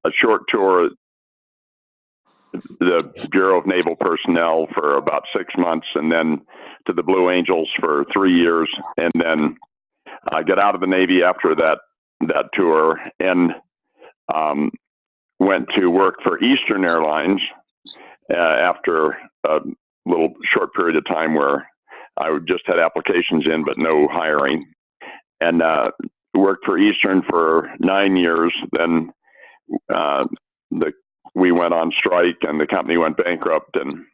a short tour at the Bureau of Naval Personnel for about 6 months, and then to the Blue Angels for 3 years, and then I got out of the Navy after that tour, and went to work for Eastern Airlines after a little short period of time where I just had applications in but no hiring, and worked for Eastern for 9 years. Then we went on strike and the company went bankrupt, and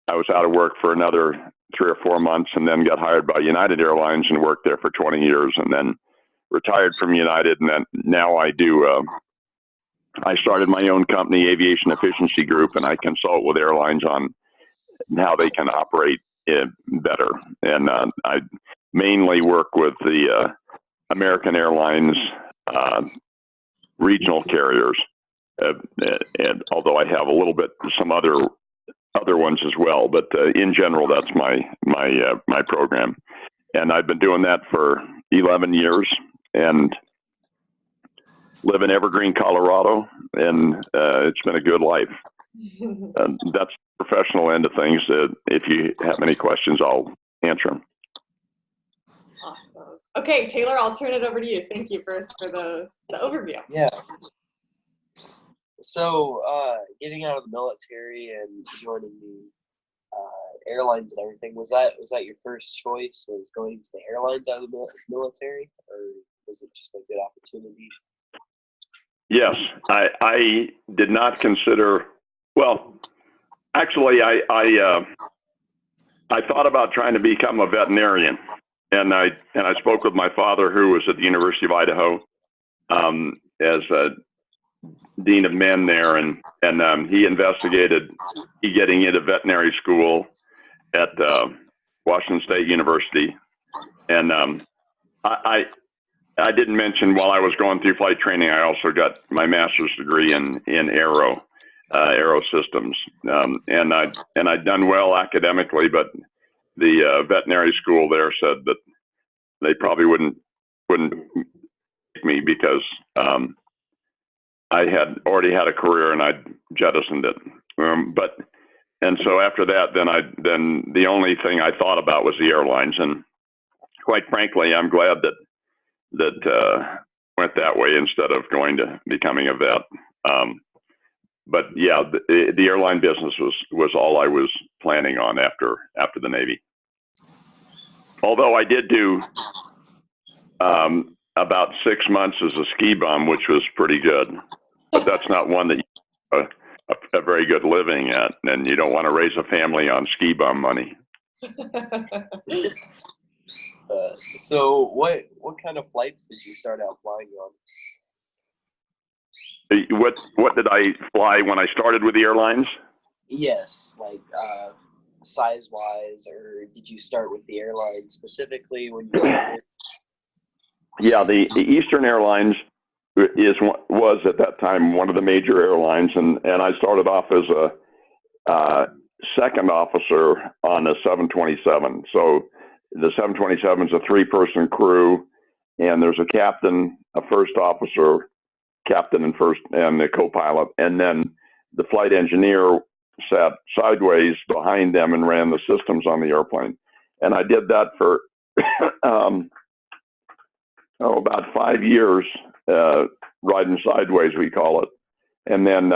I was out of work for another 3 or 4 months, and then got hired by United Airlines and worked there for 20 years, and then retired from United. And then now I started my own company, Aviation Efficiency Group, and I consult with airlines on how they can operate better. And I mainly work with the American Airlines regional carriers, and although I have a little bit some other ones as well, but in general, that's my program. And I've been doing that for 11 years, and live in Evergreen, Colorado, and it's been a good life. That's the professional end of things. If you have any questions, I'll answer them. Awesome. Okay, Taylor, I'll turn it over to you. Thank you first for the overview. Yeah. So getting out of the military and joining the airlines and everything, was that your first choice, was going to the airlines out of the military, or was it just a good opportunity? Yes, I did not consider. Well, actually, I thought about trying to become a veterinarian, and I spoke with my father, who was at the University of Idaho as a dean of men there, and he investigated getting into veterinary school at Washington State University, and I didn't mention, while I was going through flight training, I also got my master's degree in aero systems, and I'd done well academically, but the veterinary school there said that they probably wouldn't pick me because I had already had a career and I'd jettisoned it. And so after that, then the only thing I thought about was the airlines, and quite frankly, I'm glad that went that way instead of going to becoming a vet. But yeah, the airline business was all I was planning on after the Navy. Although I did do about 6 months as a ski bum, which was pretty good, but that's not one that you a very good living at, and you don't want to raise a family on ski bum money. So what kind of flights did you start out flying on? What did I fly when I started with the airlines? Yes, like size-wise, or did you start with the airline specifically when you started? Yeah, the Eastern Airlines was at that time one of the major airlines, and I started off as a second officer on a 727. So the 727 is a 3-person crew, and there's a captain, a first officer, captain and the co-pilot, and then the flight engineer sat sideways behind them and ran the systems on the airplane. And I did that for about 5 years, riding sideways, we call it, and then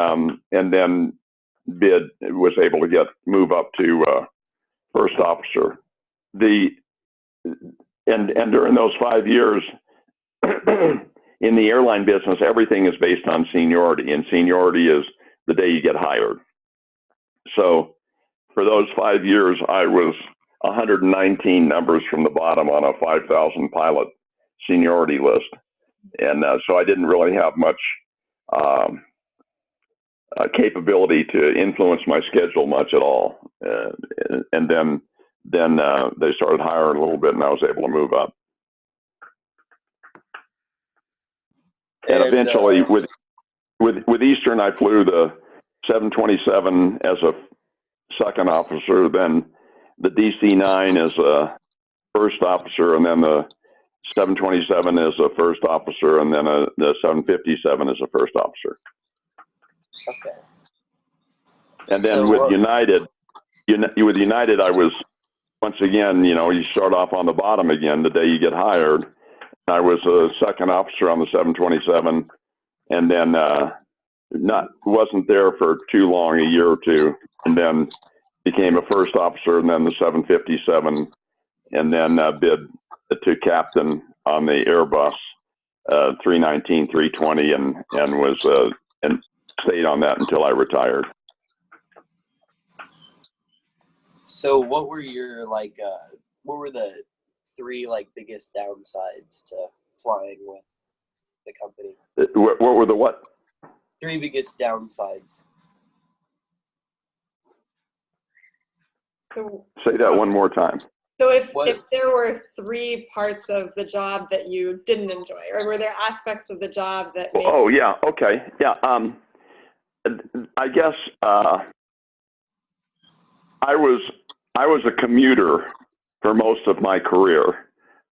was able to move up to first officer. And during those 5 years in the airline business, everything is based on seniority, and seniority is the day you get hired. So for those 5 years, I was 119 numbers from the bottom on a 5,000 pilot seniority list. And so I didn't really have much capability to influence my schedule much at all. And then they started hiring a little bit, and I was able to move up. And eventually, with Eastern, I flew the 727 as a second officer, then the DC-9 as a first officer, and then the 727 as a first officer, and then the 757 as a first officer. Okay. And then So, with United, I was, once again, you start off on the bottom again the day you get hired. I was a second officer on the 727, and then wasn't there for too long, a year or two, and then became a first officer, and then the 757, and then bid to captain on the Airbus 319, 320, and was and stayed on that until I retired. So what were your what were the three biggest downsides to flying with the company? What were the what? Three biggest downsides. So Say that one more time. So if there were three parts of the job that you didn't enjoy, or were there aspects of the job that made... Oh, yeah. Okay. Yeah. I guess I was a commuter for most of my career,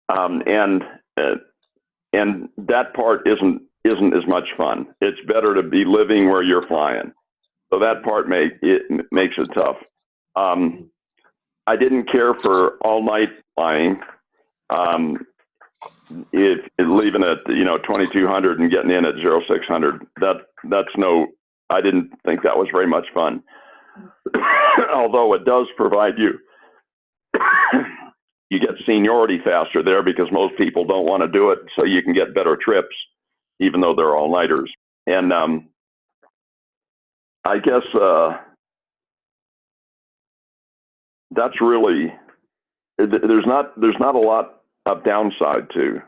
and that part isn't as much fun. It's better to be living where you're flying. So that part makes it tough. I didn't care for all night flying. If leaving at 2200 and getting in at 0600, I didn't think that was very much fun. Although it does provide you get seniority faster there because most people don't want to do it, so you can get better trips, even though they're all nighters. And I guess that's really, there's not a lot of downside to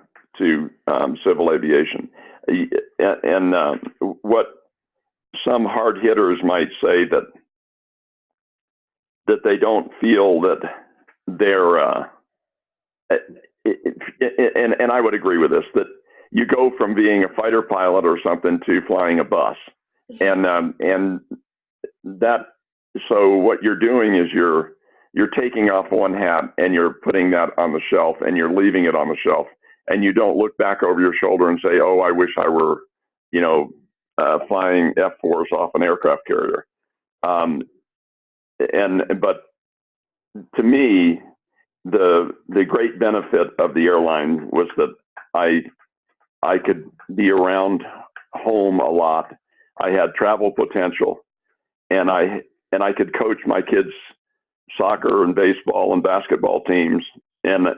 civil aviation, and what some hard hitters might say that they don't feel that they're and I would agree with this, that you go from being a fighter pilot or something to flying a bus, and that, so what you're doing is you're taking off one hat and you're putting that on the shelf and you're leaving it on the shelf, and you don't look back over your shoulder and say, oh, I wish I were flying F4s off an aircraft carrier. But to me, the great benefit of the airline was that I could be around home a lot. I had travel potential, and I could coach my kids' soccer and baseball and basketball teams, and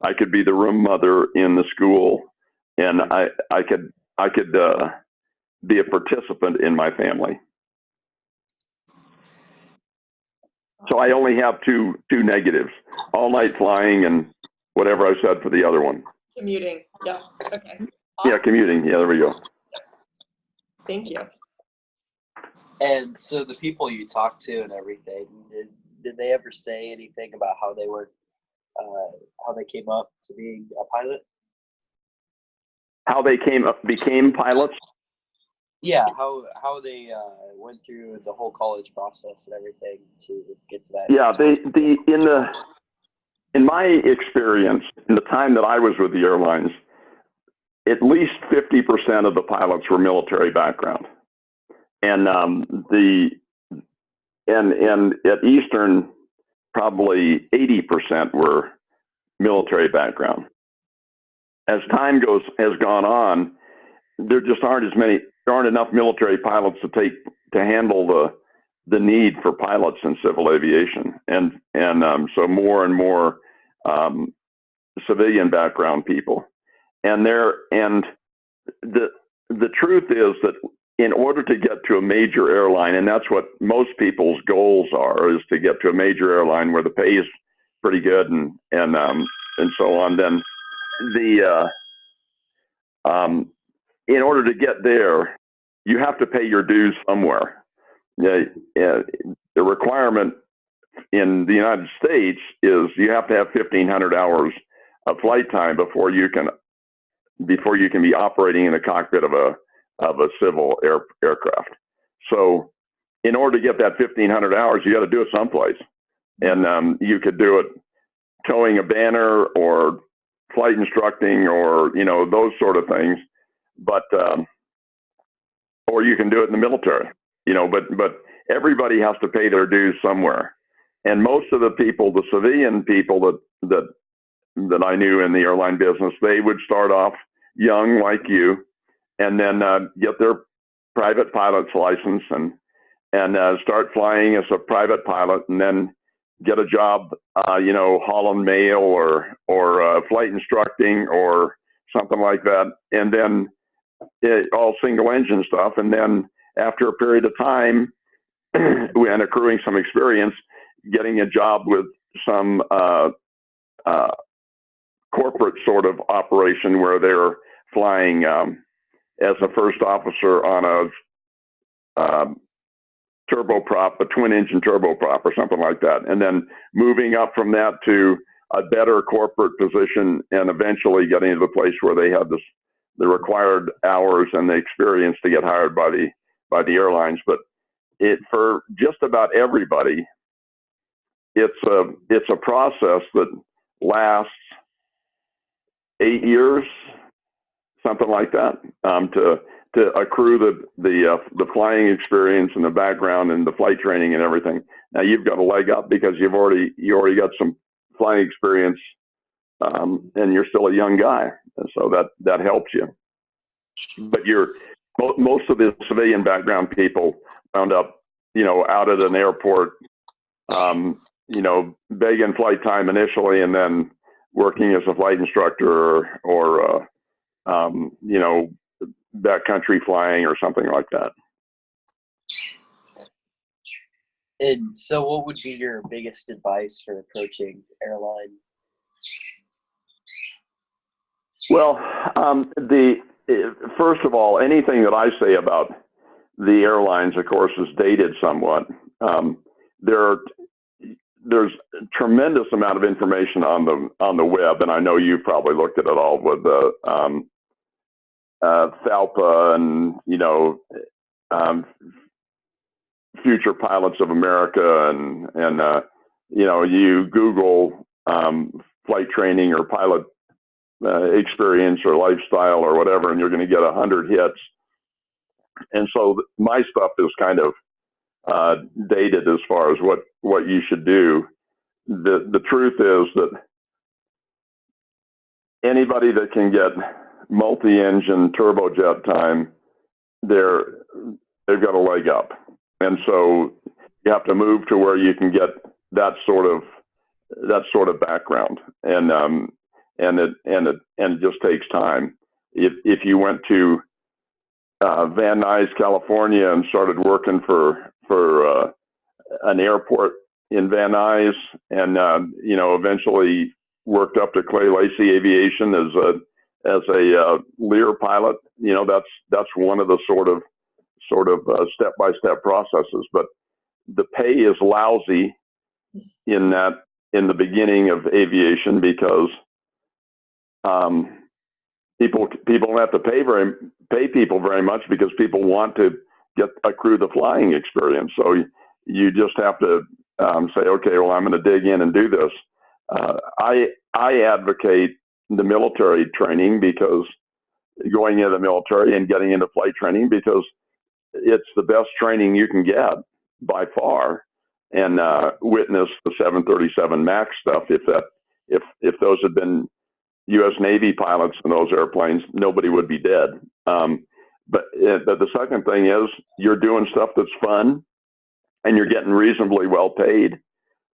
I could be the room mother in the school, and I could be a participant in my family. So I only have two negatives: all night flying and whatever I said for the other one. Commuting. Yeah. Okay. Awesome. Yeah, commuting. Yeah, there we go. Thank you. And so the people you talked to and everything, did they ever say anything about how they came up to being a pilot? How they became pilots? Yeah, how they went through the whole college process and everything to get to that. Yeah, in my experience, in the time that I was with the airlines, at least 50% of the pilots were military background, and and at Eastern, probably 80% were military background. As time has gone on, there just aren't enough military pilots to handle the need for pilots in civil aviation, and so more and more civilian background people, and the truth is that in order to get to a major airline, and that's what most people's goals are, is to get to a major airline where the pay is pretty good and so on, then in order to get there, you have to pay your dues somewhere. The requirement in the United States is you have to have 1,500 hours of flight time before you can be operating in the cockpit of a civil aircraft. So in order to get that 1,500 hours, you got to do it someplace, and you could do it towing a banner or flight instructing or those sort of things. But or you can do it in the military, but everybody has to pay their dues somewhere. And most of the people, the civilian people that I knew in the airline business, they would start off young like you, and then get their private pilot's license and start flying as a private pilot, and then get a job, hauling mail or flight instructing or something like that, and then all single engine stuff. And then after a period of time and accruing some experience, getting a job with some corporate sort of operation where they're flying as a first officer on a turboprop, a twin engine turboprop or something like that. And then moving up from that to a better corporate position, and eventually getting to the place where they had the required hours and the experience to get hired by the airlines. But for just about everybody, it's a process that lasts 8 years, something like that, to accrue the flying experience and the background and the flight training and everything. Now you've got a leg up because you already got some flying experience, and you're still a young guy, and so that helps you. But most of the civilian background people wound up, out at an airport, begging flight time initially, and then working as a flight instructor or backcountry flying or something like that. And so what would be your biggest advice for approaching airline? Well, first of all, anything that I say about the airlines, of course, is dated somewhat. There's a tremendous amount of information on the web, and I know you've probably looked at it all with the FALPA and Future Pilots of America, and you Google flight training or pilot experience or lifestyle or whatever, and you're going to get 100 hits. And so my stuff is kind of dated as far as what you should do. The truth is that anybody that can get multi-engine turbojet time, they've got a leg up. And so you have to move to where you can get that sort of background, and it just takes time. If you went to Van Nuys, California, and started working for an airport in Van Nuys, and eventually worked up to Clay Lacy Aviation as a Lear pilot, that's one of the sort of step-by-step processes. But the pay is lousy in the beginning of aviation, because people don't have to pay people very much, because people want to accrue the flying experience. So you just have to say, okay, well, I'm going to dig in and do this. I advocate the military training, because going into the military and getting into flight training, because it's the best training you can get by far. And witness the 737 MAX stuff. If those had been U.S. Navy pilots in those airplanes, nobody would be dead. But the second thing is, you're doing stuff that's fun, and you're getting reasonably well paid,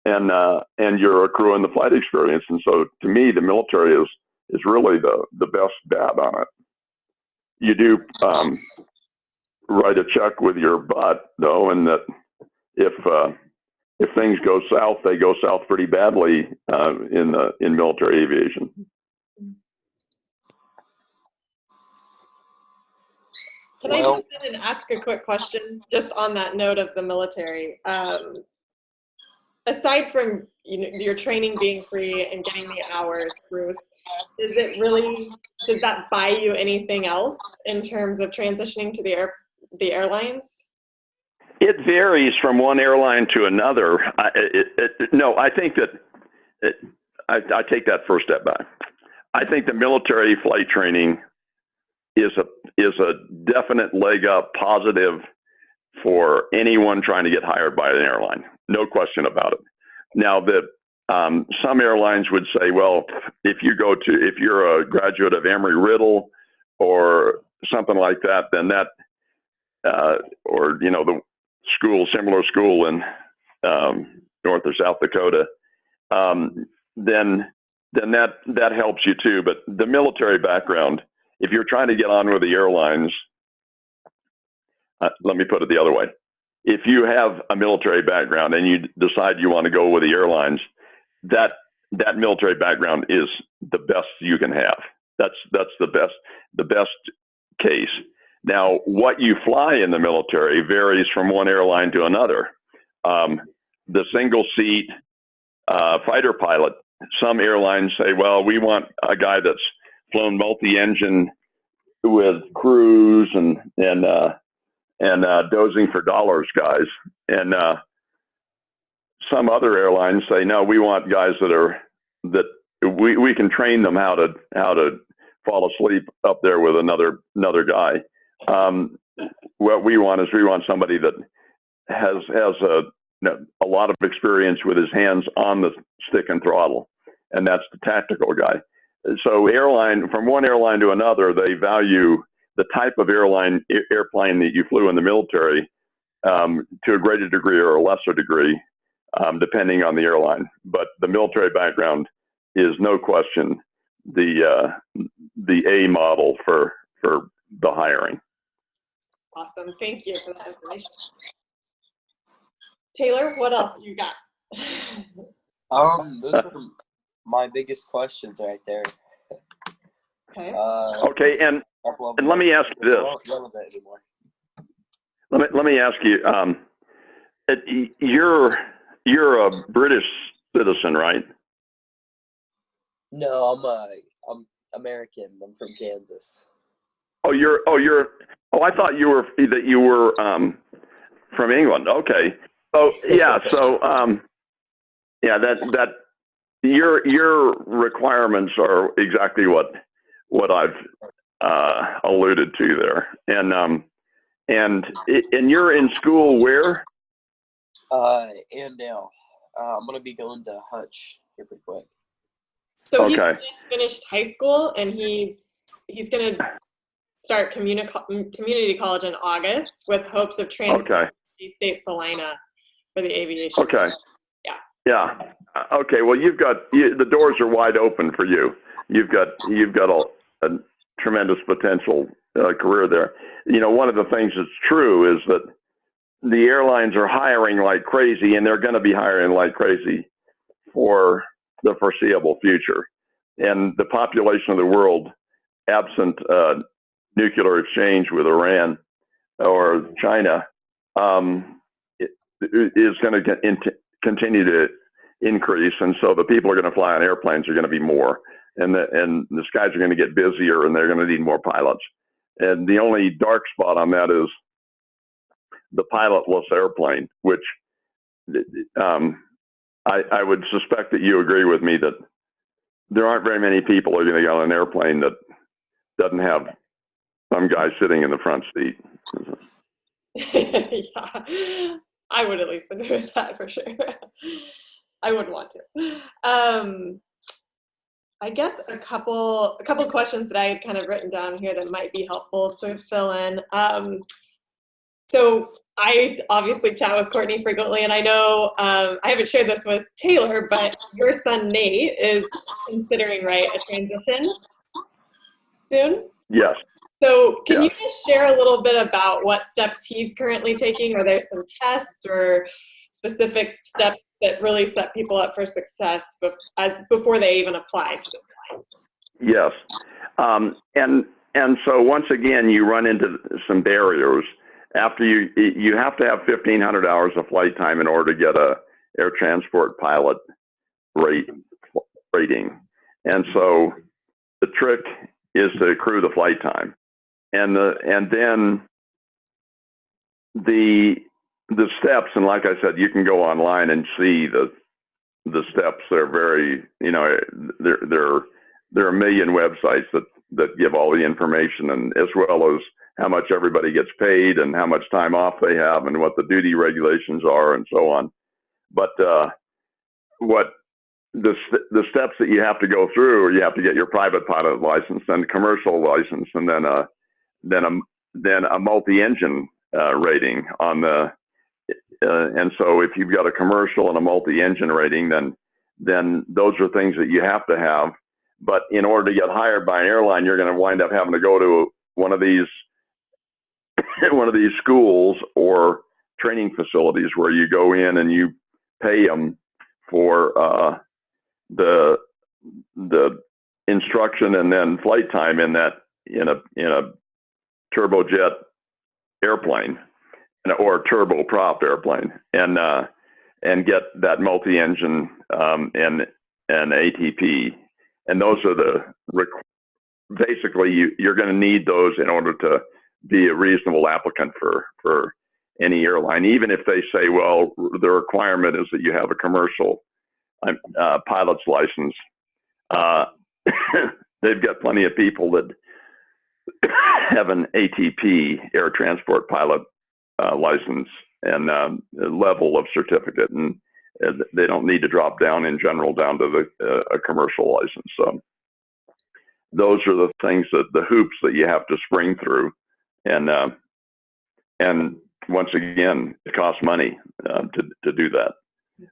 and you're accruing the flight experience. And so, to me, the military is really the best bet on it. You do write a check with your butt, though, and that if things go south, they go south pretty badly in military aviation. Can I jump in and ask a quick question, just on that note of the military? Aside from your training being free and getting the hours, Bruce, does that buy you anything else in terms of transitioning to the airlines? It varies from one airline to another. No, I think that I take that first step back. I think the military flight training is a definite leg up positive for anyone trying to get hired by an airline. No question about it. Now some airlines would say, well, if you're a graduate of Embry-Riddle or something like that, then that, or the similar school in North or South Dakota, then that helps you too. But the military background, if you're trying to get on with the airlines, let me put it the other way. If you have a military background and you decide you want to go with the airlines, that military background is the best you can have. That's the best case. Now, what you fly in the military varies from one airline to another. The single seat fighter pilot, some airlines say, well, we want a guy that's flown multi-engine with crews and dozing for dollars guys. And some other airlines say, no, we want guys that we can train them how to fall asleep up there with another guy. What we want is somebody that has a lot of experience with his hands on the stick and throttle, and that's the tactical guy. So from one airline to another, they value the type of airplane that you flew in the military to a greater degree or a lesser degree, depending on the airline. But the military background is no question the A model for the hiring. Awesome. Thank you for that information. Taylor, what else you got? Those are my biggest questions right there. Okay. Okay, and let me ask you this. Let me ask you. You're a British citizen, right? No, I'm American. I'm from Kansas. I thought you were from England. Okay. Oh yeah. So that your requirements are exactly what I've alluded to there. And you're in school where? And now I'm gonna be going to Hutch here pretty quick. So okay. He's just finished high school, and he's going to start community college in August with hopes of transferring to State Salina for the aviation. Okay. Yeah. Yeah. Okay. Well, the doors are wide open for you. You've got a tremendous potential career there. One of the things that's true is that the airlines are hiring like crazy, and they're going to be hiring like crazy for the foreseeable future. And the population of the world, absent nuclear exchange with Iran or China, is going to continue to increase. And so the people who are going to fly on airplanes are going to be more. And the skies are going to get busier, and they're going to need more pilots. And the only dark spot on that is the pilotless airplane, which I would suspect that you agree with me that there aren't very many people who are going to get on an airplane that doesn't have some guy sitting in the front seat. Yeah, I would at least agree with that for sure. I would want to. I guess a couple questions that I had kind of written down here that might be helpful to fill in. So I obviously chat with Courtney frequently, and I know I haven't shared this with Taylor, but your son Nate is considering a transition soon. Yes. So can you just share a little bit about what steps he's currently taking? Are there some tests or specific steps that really set people up for success before they even apply to the airlines? Yes. And so once again, you run into some barriers. After you have to have 1,500 hours of flight time in order to get a air transport pilot rating. And so the trick is to accrue the flight time. And then the steps, and like I said, you can go online and see the steps. They're very, there are a million websites that give all the information, and as well as how much everybody gets paid and how much time off they have and what the duty regulations are and so on. But what the steps that you have to go through, or you have to get your private pilot license, then commercial license, and then a multi-engine rating on the. And so if you've got a commercial and a multi-engine rating, then those are things that you have to have. But in order to get hired by an airline, you're going to wind up having to go to one of these schools or training facilities where you go in and you pay them for the instruction and then flight time in a turbojet airplane or turboprop airplane, and get that multi-engine and ATP. And those are basically you're going to need those in order to be a reasonable applicant for any airline, even if they say, well, the requirement is that you have a commercial pilot's license. They've got plenty of people that have an ATP, air transport pilot license, and level of certificate, and they don't need to drop down in general down to a commercial license. So those are the things, the hoops that you have to spring through, and once again, it costs money to do that.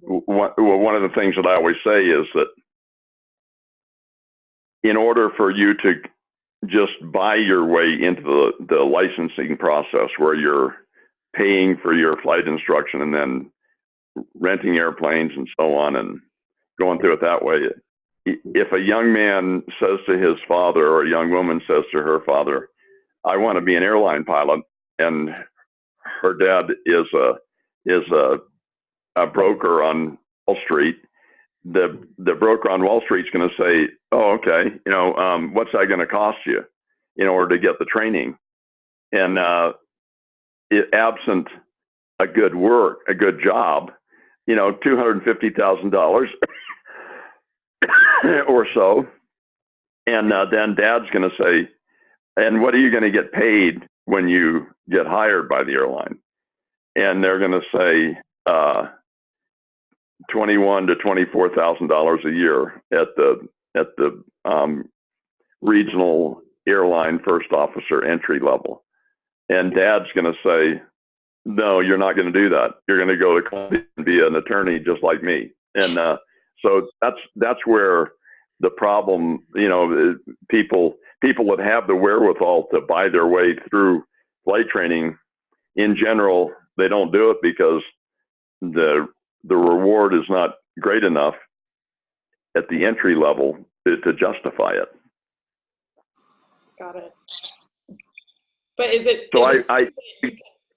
One of the things that I always say is that in order for you to just buy your way into the licensing process, where you're paying for your flight instruction and then renting airplanes and so on and going through it that way, if a young man says to his father, or a young woman says to her father, I want to be an airline pilot, and her dad is a broker on Wall Street, the broker on Wall Street's going to say, oh, okay, what's that going to cost you in order to get the training? And absent a good job, $250,000 or so. And then dad's going to say, and what are you going to get paid when you get hired by the airline? And they're going to say $21,000 to $24,000 a year at the regional airline first officer entry level. And dad's going to say, no, you're not going to do that. You're going to go to Columbia and be an attorney just like me. And so that's where the problem, people that have the wherewithal to buy their way through flight training, in general, they don't do it because the reward is not great enough at the entry level to justify it. Got it. But is it? So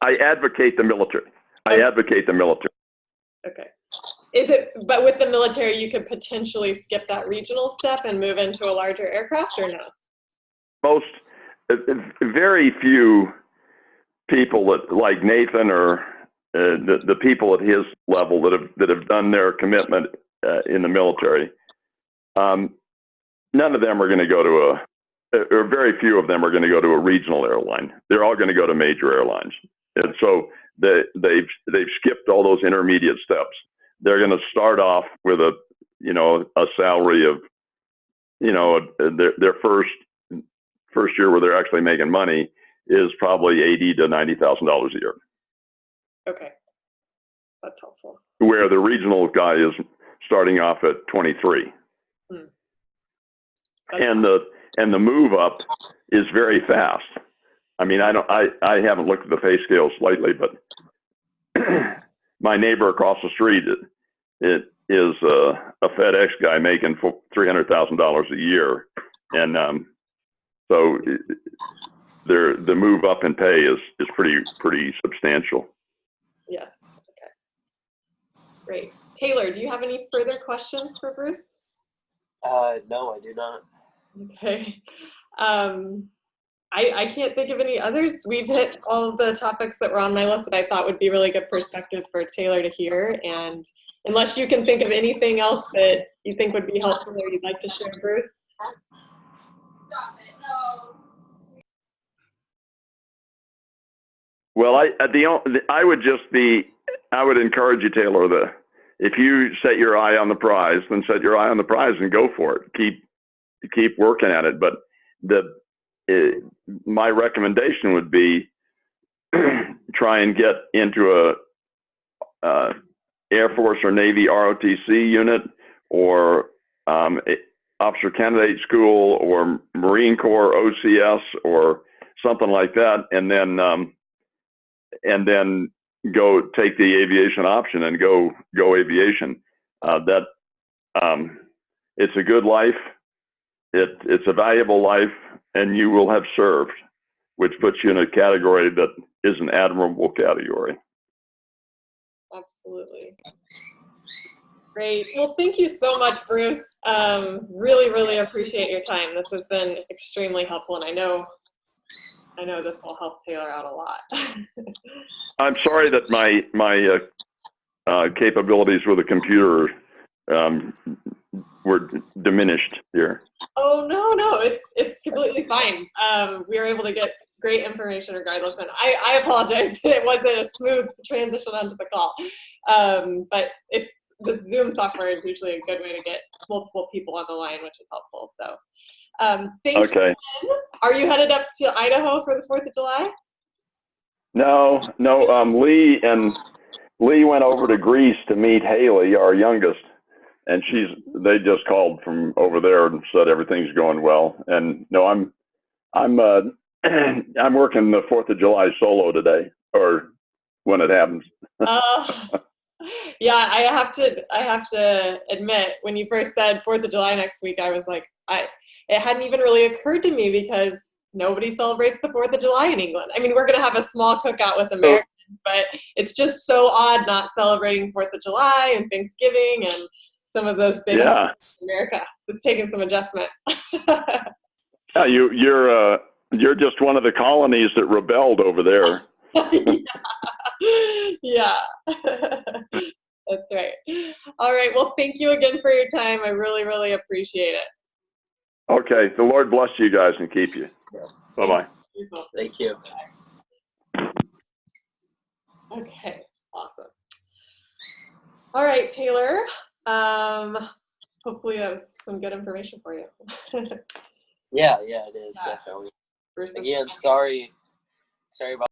I advocate the military. Okay. I advocate the military. Okay. But with the military, you could potentially skip that regional step and move into a larger aircraft, or no? Very few people like Nathan or the people at his level that have done their commitment in the military, none of them are going to go to or very few of them are going to go to a regional airline. They're all going to go to major airlines. And so they've skipped all those intermediate steps. They're going to start off with a salary of, their first year where they're actually making money is probably $80,000 to $90,000 a year. Okay, that's helpful. Where the regional guy is starting off at 23. And the move up is very fast. I mean, I haven't looked at the pay scales lately, but my neighbor across the street, it is a FedEx guy making $300,000 a year, and so the move up in pay is pretty substantial. Yes. Okay. Great. Taylor, do you have any further questions for Bruce? No, I do not. Okay. I can't think of any others. We've hit all of the topics that were on my list that I thought would be really good perspective for Taylor to hear. And unless you can think of anything else that you think would be helpful or you'd like to share, Bruce. Well, I would encourage you, Taylor, if you set your eye on the prize, then set your eye on the prize and go for it. Keep working at it. But my recommendation would be try and get into a Air Force or Navy ROTC unit, or Officer Candidate School, or Marine Corps OCS, or something like that, and then go take the aviation option and go aviation. It's a good life. It's a valuable life, and you will have served, which puts you in a category that is an admirable category. Absolutely. Great. Well, thank you so much, Bruce. Really, really appreciate your time. This has been extremely helpful, and I know this will help Taylor out a lot. I'm sorry that my capabilities with a computer were diminished here. Oh, no, it's completely fine. We were able to get great information regardless, and I apologize. It wasn't a smooth transition onto the call, but the Zoom software is usually a good way to get multiple people on the line, which is helpful. So thank you. Are you headed up to Idaho for the 4th of July? No. Lee went over to Greece to meet Haley, our youngest, and they just called from over there and said everything's going well. And no, I'm I'm working the 4th of July solo today, or when it happens. Yeah, I have to admit, when you first said 4th of July next week, I was like, it hadn't even really occurred to me, because nobody celebrates the 4th of July in England. I mean, we're going to have a small cookout with Americans, but it's just so odd not celebrating 4th of July and Thanksgiving and some of those big holidays in America. It's taken some adjustment. Yeah, you're just one of the colonies that rebelled over there. Yeah. That's right. All right. Well, thank you again for your time. I really, really appreciate it. Okay. The Lord bless you guys and keep you. Bye-bye. Thank you. Okay. Awesome. All right, Taylor. Hopefully that was some good information for you. Yeah, it is, definitely. Again, sorry about